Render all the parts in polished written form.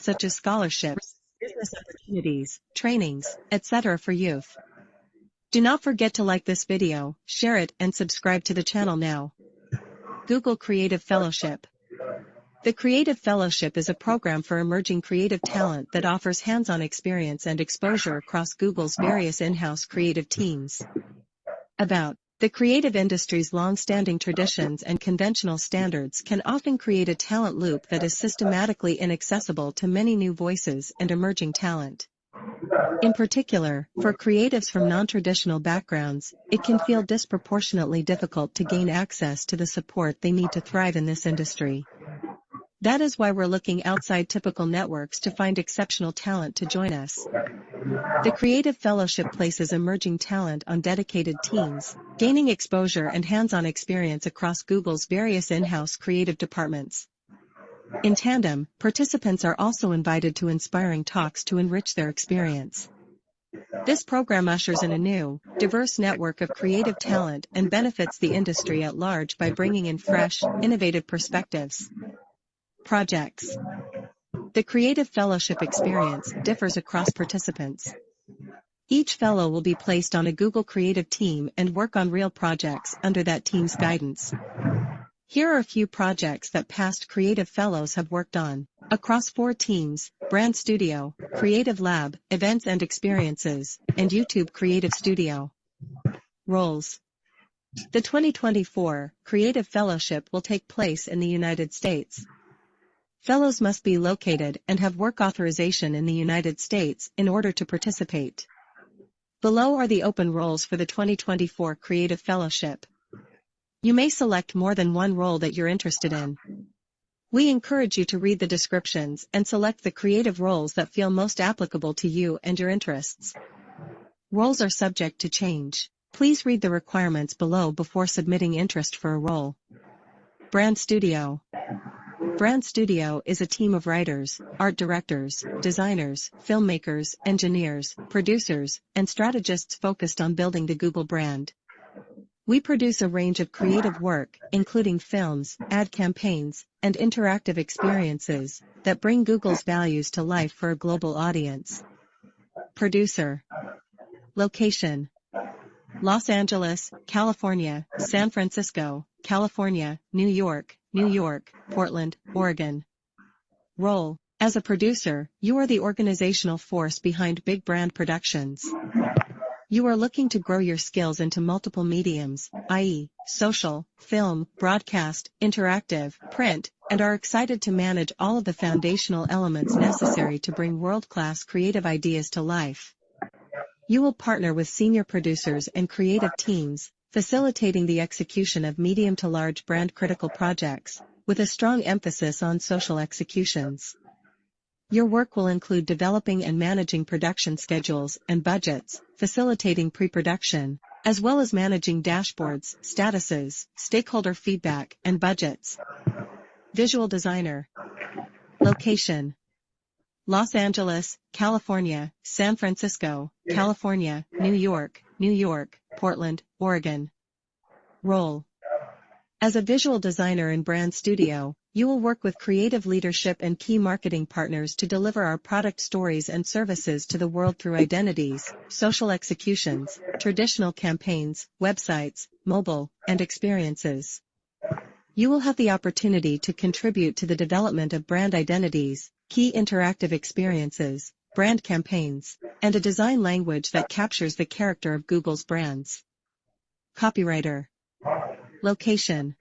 such as scholarships, business opportunities, trainings, etc. for youth. Do not forget to like this video, share it, and subscribe to the channel now. Google Creative Fellowship. The Creative Fellowship is a program for emerging creative talent that offers hands-on experience and exposure across Google's various in-house creative teams. About the creative industry's long-standing traditions and conventional standards can often create a talent loop that is systematically inaccessible to many new voices and emerging talent. In particular, for creatives from non-traditional backgrounds, it can feel disproportionately difficult to gain access to the support they need to thrive in this industry. That is why we're looking outside typical networks to find exceptional talent to join us. The Creative Fellowship places emerging talent on dedicated teams, gaining exposure and hands-on experience across Google's various in-house creative departments. In tandem, participants are also invited to inspiring talks to enrich their experience. This program ushers in a new, diverse network of creative talent and benefits the industry at large by bringing in fresh, innovative perspectives. Projects. The Creative Fellowship experience differs across participants. Each fellow will be placed on a Google Creative team and work on real projects under that team's guidance. Here are a few projects that past Creative Fellows have worked on. Across 4 teams: Brand Studio, Creative Lab, Events and Experiences, and YouTube Creative Studio. Roles. The 2024 Creative Fellowship will take place in the United States. Fellows must be located and have work authorization in the United States in order to participate. Below are the open roles for the 2024 Creative Fellowship. You may select more than one role that you're interested in. We encourage you to read the descriptions and select the creative roles that feel most applicable to you and your interests. Roles are subject to change. Please read the requirements below before submitting interest for a role. Brand Studio. Brand Studio is a team of writers, art directors, designers, filmmakers, engineers, producers, and strategists focused on building the Google brand. We produce a range of creative work, including films, ad campaigns, and interactive experiences that bring Google's values to life for a global audience. Producer. Location: Los Angeles, California, San Francisco, California, New York, Portland, Oregon. Role: as a producer, you are the organizational force behind big brand productions. You are looking to grow your skills into multiple mediums, i.e., social, film, broadcast, interactive, print, and are excited to manage all of the foundational elements necessary to bring world-class creative ideas to life. You will partner with senior producers and creative teams, facilitating the execution of medium to large brand-critical projects, with a strong emphasis on social executions. Your work will include developing and managing production schedules and budgets, facilitating pre-production, as well as managing dashboards, statuses, stakeholder feedback, and budgets. Visual designer. Location: Los Angeles, California, San Francisco, California, New York, Portland, Oregon. Role: as a visual designer in Brand Studio, you will work with creative leadership and key marketing partners to deliver our product stories and services to the world through identities, social executions, traditional campaigns, websites, mobile, and experiences. You will have the opportunity to contribute to the development of brand identities, key interactive experiences, brand campaigns, and a design language that captures the character of Google's brands. Copywriter. Location: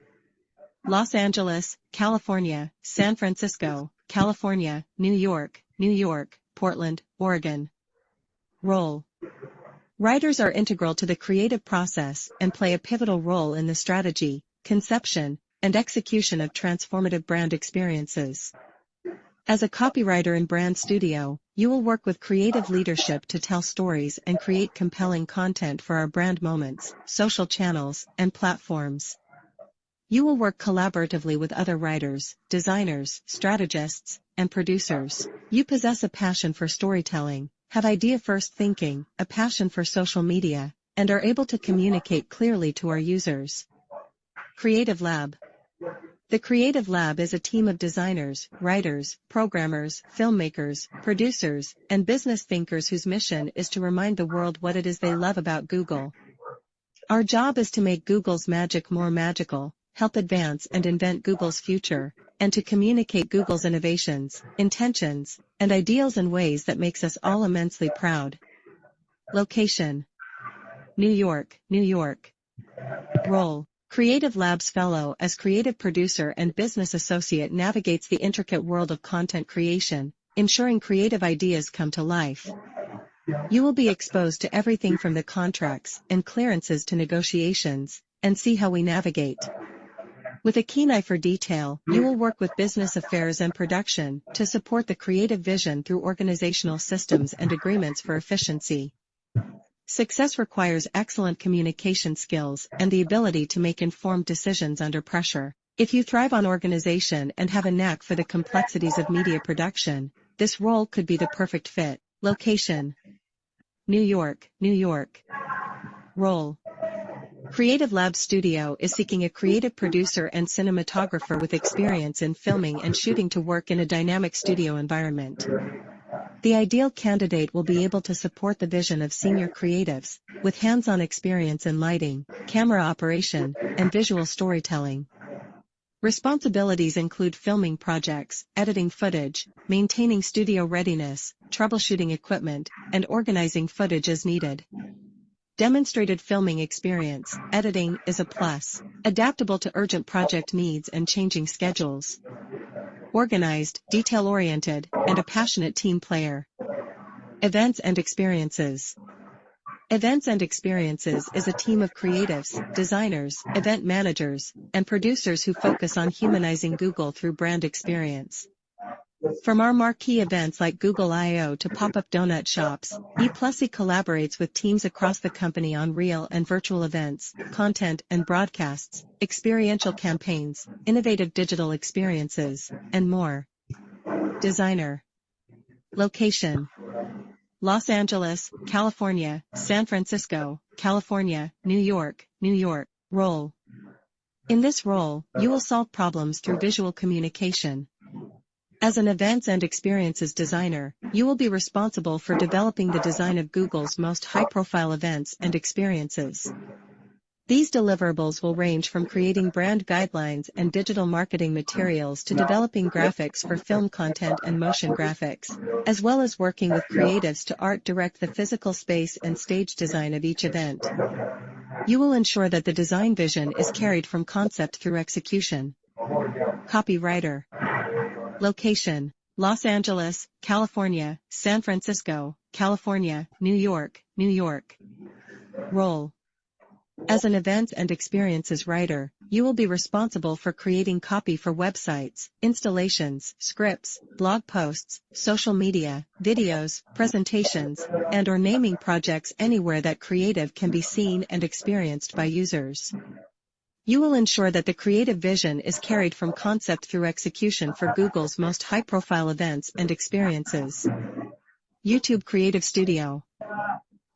Los Angeles, California, San Francisco, California, New York, Portland, Oregon. Role: writers are integral to the creative process and play a pivotal role in the strategy, conception, and execution of transformative brand experiences. As a copywriter in Brand Studio, you will work with creative leadership to tell stories and create compelling content for our brand moments, social channels, and platforms. You will work collaboratively with other writers, designers, strategists, and producers. You possess a passion for storytelling, have idea-first thinking, a passion for social media, and are able to communicate clearly to our users. Creative Lab. The Creative Lab is a team of designers, writers, programmers, filmmakers, producers, and business thinkers whose mission is to remind the world what it is they love about Google. Our job is to make Google's magic more magical, help advance and invent Google's future, and to communicate Google's innovations, intentions, and ideals in ways that makes us all immensely proud. Location: New York, New York. Role: Creative Labs Fellow. As creative producer and business associate navigates the intricate world of content creation, ensuring creative ideas come to life. You will be exposed to everything from the contracts and clearances to negotiations, and see how we navigate. With a keen eye for detail, you will work with business affairs and production to support the creative vision through organizational systems and agreements for efficiency. Success requires excellent communication skills and the ability to make informed decisions under pressure. If you thrive on organization and have a knack for the complexities of media production, this role could be the perfect fit. Location: New York, New York. Role: Creative Lab Studio is seeking a creative producer and cinematographer with experience in filming and shooting to work in a dynamic studio environment. The ideal candidate will be able to support the vision of senior creatives, with hands-on experience in lighting, camera operation, and visual storytelling. Responsibilities include filming projects, editing footage, maintaining studio readiness, troubleshooting equipment, and organizing footage as needed. Demonstrated filming experience, editing, is a plus, adaptable to urgent project needs and changing schedules. Organized, detail-oriented, and a passionate team player. Events and Experiences. Events and Experiences is a team of creatives, designers, event managers, and producers who focus on humanizing Google through brand experience. From our marquee events like Google I/O to pop-up donut shops, E+ collaborates with teams across the company on real and virtual events, content and broadcasts, experiential campaigns, innovative digital experiences, and more. Designer. Location: Los Angeles, California, San Francisco, California, New York, New York. Role: In this role, you will solve problems through visual communication. As an events and experiences designer, you will be responsible for developing the design of Google's most high-profile events and experiences. These deliverables will range from creating brand guidelines and digital marketing materials to developing graphics for film content and motion graphics, as well as working with creatives to art direct the physical space and stage design of each event. You will ensure that the design vision is carried from concept through execution. Copywriter. Location: Los Angeles, California, San Francisco, California, New York, New York. Role: As an events and experiences writer, you will be responsible for creating copy for websites, installations, scripts, blog posts, social media, videos, presentations, and/or naming projects anywhere that creative can be seen and experienced by users. You will ensure that the creative vision is carried from concept through execution for Google's most high-profile events and experiences. YouTube Creative Studio.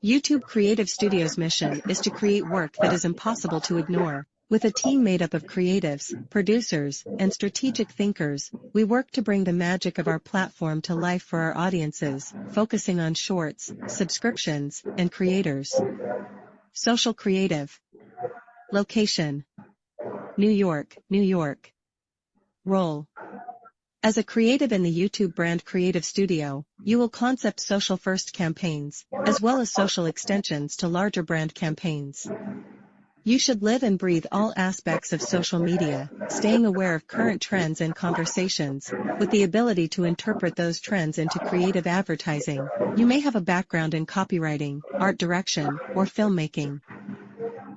YouTube Creative Studio's mission is to create work that is impossible to ignore. With a team made up of creatives, producers, and strategic thinkers, we work to bring the magic of our platform to life for our audiences, focusing on shorts, subscriptions, and creators. Social Creative. Location: New York, New York. Role: As a creative in the YouTube brand Creative Studio, you will concept social-first campaigns, as well as social extensions to larger brand campaigns. You should live and breathe all aspects of social media, staying aware of current trends and conversations, with the ability to interpret those trends into creative advertising. You may have a background in copywriting, art direction, or filmmaking.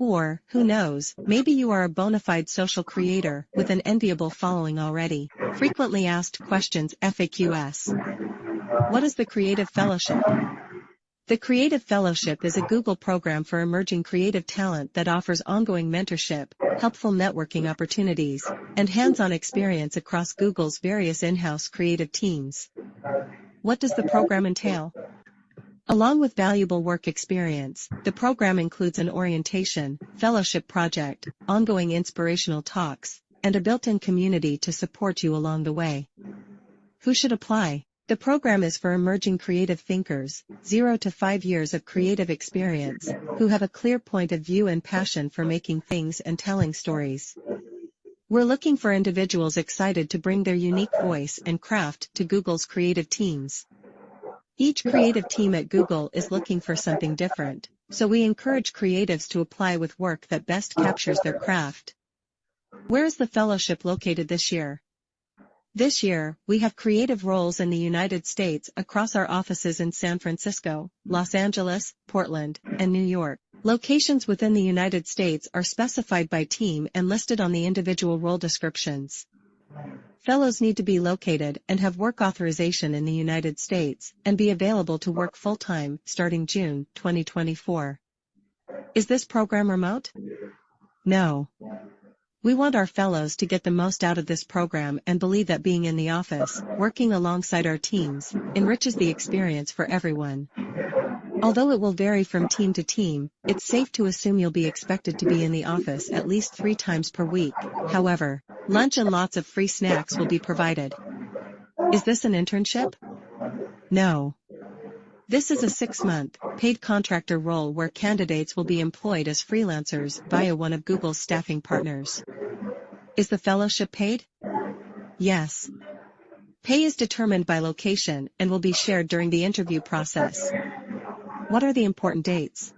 Or, who knows, maybe you are a bona fide social creator with an enviable following already. Frequently asked questions FAQs. What is the Creative Fellowship? The Creative Fellowship is a Google program for emerging creative talent that offers ongoing mentorship, helpful networking opportunities, and hands-on experience across Google's various in-house creative teams. What does the program entail? Along with valuable work experience, the program includes an orientation, fellowship project, ongoing inspirational talks, and a built-in community to support you along the way. Who should apply? The program is for emerging creative thinkers, 0 to 5 years of creative experience, who have a clear point of view and passion for making things and telling stories. We're looking for individuals excited to bring their unique voice and craft to Google's creative teams. Each creative team at Google is looking for something different, so we encourage creatives to apply with work that best captures their craft. Where is the fellowship located this year? This year, we have creative roles in the United States across our offices in San Francisco, Los Angeles, Portland, and New York. Locations within the United States are specified by team and listed on the individual role descriptions. Fellows need to be located and have work authorization in the United States and be available to work full-time starting June 2024. Is this program remote? No. We want our fellows to get the most out of this program and believe that being in the office, working alongside our teams, enriches the experience for everyone. Although it will vary from team to team, it's safe to assume you'll be expected to be in the office at least 3 times per week. However, lunch and lots of free snacks will be provided. Is this an internship? No. This is a 6-month, paid contractor role where candidates will be employed as freelancers via one of Google's staffing partners. Is the fellowship paid? Yes. Pay is determined by location and will be shared during the interview process. What are the important dates?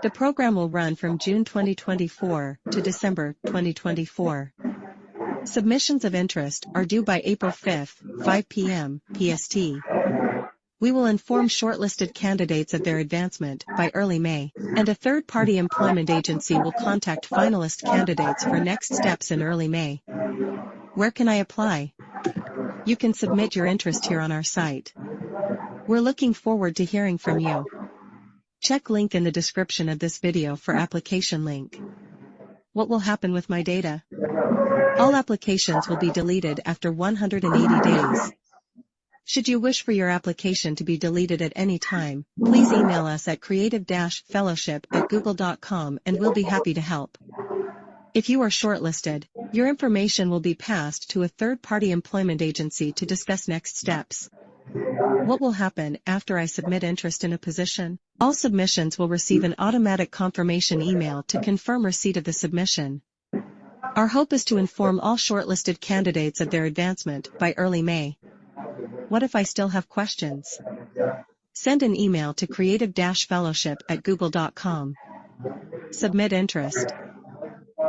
The program will run from June 2024 to December 2024. Submissions of interest are due by April 5, 5 p.m. PST. We will inform shortlisted candidates of their advancement by early May, and a third-party employment agency will contact finalist candidates for next steps in early May. Where can I apply? You can submit your interest here on our site. We're looking forward to hearing from you. Check link in the description of this video for application link. What will happen with my data? All applications will be deleted after 180 days. Should you wish for your application to be deleted at any time, please email us at creative-fellowship@google.com and we'll be happy to help. If you are shortlisted, your information will be passed to a third-party employment agency to discuss next steps. What will happen after I submit interest in a position? All submissions will receive an automatic confirmation email to confirm receipt of the submission. Our hope is to inform all shortlisted candidates of their advancement by early May. What if I still have questions? Send an email to creative-fellowship@google.com. Submit interest.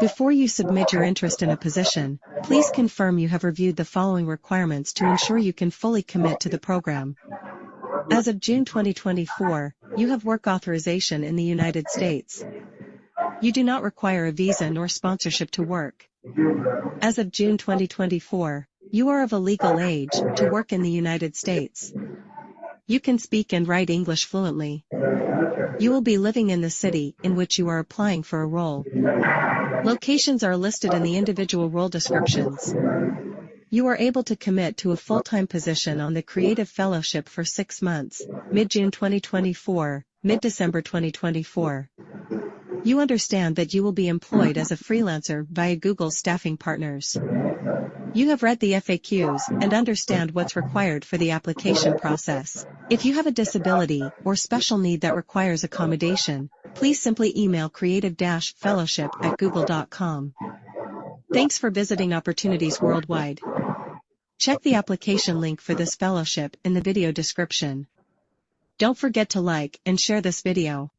Before you submit your interest in a position, please confirm you have reviewed the following requirements to ensure you can fully commit to the program. As of June 2024, you have work authorization in the United States. You do not require a visa nor sponsorship to work. As of June 2024, you are of a legal age to work in the United States. You can speak and write English fluently. You will be living in the city in which you are applying for a role. Locations are listed in the individual role descriptions. You are able to commit to a full-time position on the Creative Fellowship for 6 months, mid-June 2024, mid-December 2024. You understand that you will be employed as a freelancer via Google's staffing partners. You have read the FAQs and understand what's required for the application process. If you have a disability or special need that requires accommodation, please simply email creative-fellowship@google.com. Thanks for visiting Opportunities Worldwide. Check the application link for this fellowship in the video description. Don't forget to like and share this video.